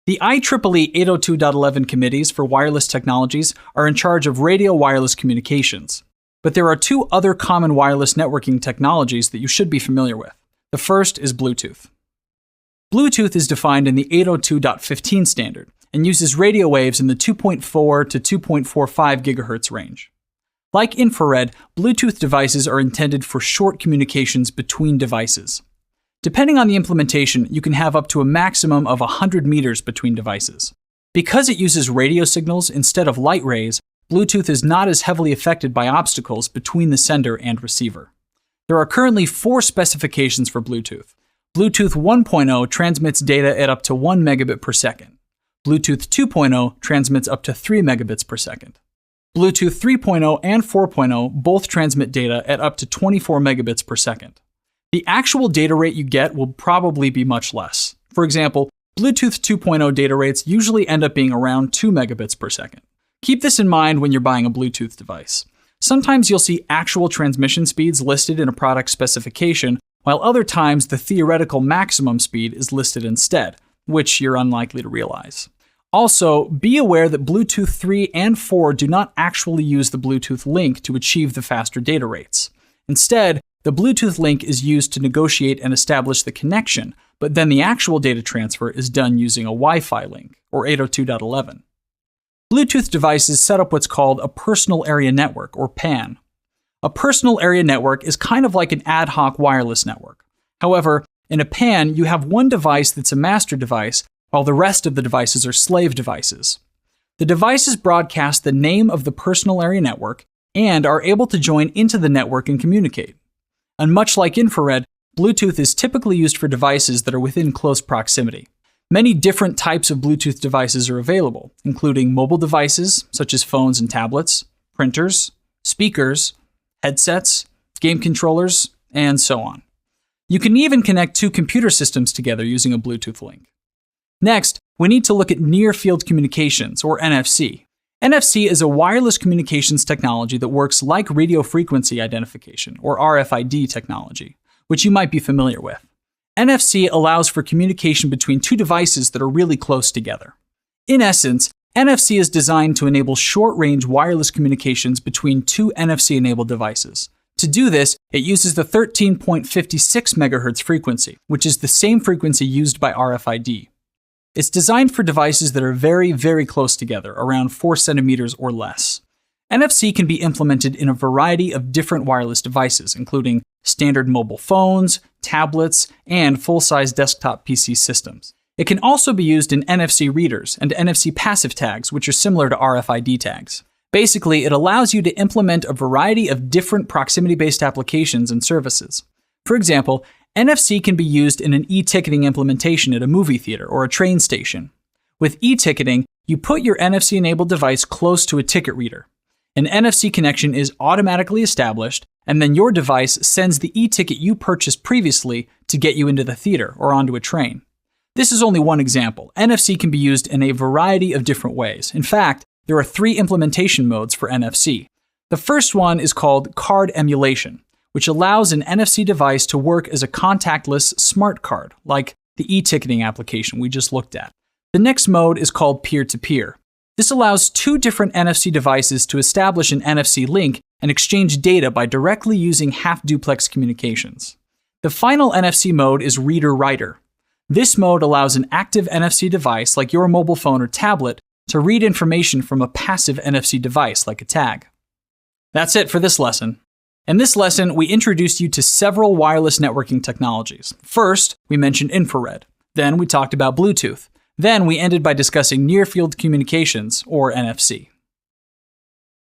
The IEEE 802.11 committees for wireless technologies are in charge of radio wireless communications. But there are two other common wireless networking technologies that you should be familiar with. The first is Bluetooth. Bluetooth is defined in the 802.15 standard and uses radio waves in the 2.4 to 2.45 GHz range. Like infrared, Bluetooth devices are intended for short communications between devices. Depending on the implementation, you can have up to a maximum of 100 meters between devices. Because it uses radio signals instead of light rays, Bluetooth is not as heavily affected by obstacles between the sender and receiver. There are currently 4 specifications for Bluetooth. Bluetooth 1.0 transmits data at up to 1 megabit per second. Bluetooth 2.0 transmits up to 3 megabits per second. Bluetooth 3.0 and 4.0 both transmit data at up to 24 megabits per second. The actual data rate you get will probably be much less. For example, Bluetooth 2.0 data rates usually end up being around 2 megabits per second. Keep this in mind when you're buying a Bluetooth device. Sometimes you'll see actual transmission speeds listed in a product specification, while other times the theoretical maximum speed is listed instead, which you're unlikely to realize. Also, be aware that Bluetooth 3 and 4 do not actually use the Bluetooth link to achieve the faster data rates. Instead, the Bluetooth link is used to negotiate and establish the connection, but then the actual data transfer is done using a Wi-Fi link, or 802.11. Bluetooth devices set up what's called a personal area network, or PAN. A personal area network is kind of like an ad hoc wireless network. However, in a PAN, you have one device that's a master device, while the rest of the devices are slave devices. The devices broadcast the name of the personal area network and are able to join into the network and communicate. And much like infrared, Bluetooth is typically used for devices that are within close proximity. Many different types of Bluetooth devices are available, including mobile devices, such as phones and tablets, printers, speakers, headsets, game controllers, and so on. You can even connect 2 computer systems together using a Bluetooth link. Next, we need to look at near-field communications, or NFC. NFC is a wireless communications technology that works like radio frequency identification, or RFID technology, which you might be familiar with. NFC allows for communication between 2 devices that are really close together. In essence, NFC is designed to enable short-range wireless communications between 2 NFC-enabled devices. To do this, it uses the 13.56 MHz frequency, which is the same frequency used by RFID. It's designed for devices that are very, very close together, around 4 centimeters or less. NFC can be implemented in a variety of different wireless devices, including standard mobile phones, tablets, and full-size desktop PC systems. It can also be used in NFC readers and NFC passive tags, which are similar to RFID tags. Basically, it allows you to implement a variety of different proximity-based applications and services. For example, NFC can be used in an e-ticketing implementation at a movie theater or a train station. With e-ticketing, you put your NFC-enabled device close to a ticket reader. An NFC connection is automatically established, and then your device sends the e-ticket you purchased previously to get you into the theater or onto a train. This is only one example. NFC can be used in a variety of different ways. In fact, there are 3 implementation modes for NFC. The first one is called card emulation, which allows an NFC device to work as a contactless smart card, like the e-ticketing application we just looked at. The next mode is called peer-to-peer. This allows 2 different NFC devices to establish an NFC link and exchange data by directly using half-duplex communications. The final NFC mode is reader-writer. This mode allows an active NFC device, like your mobile phone or tablet, to read information from a passive NFC device, like a tag. That's it for this lesson. In this lesson, we introduced you to several wireless networking technologies. First, we mentioned infrared. Then we talked about Bluetooth. Then we ended by discussing near-field communications, or NFC.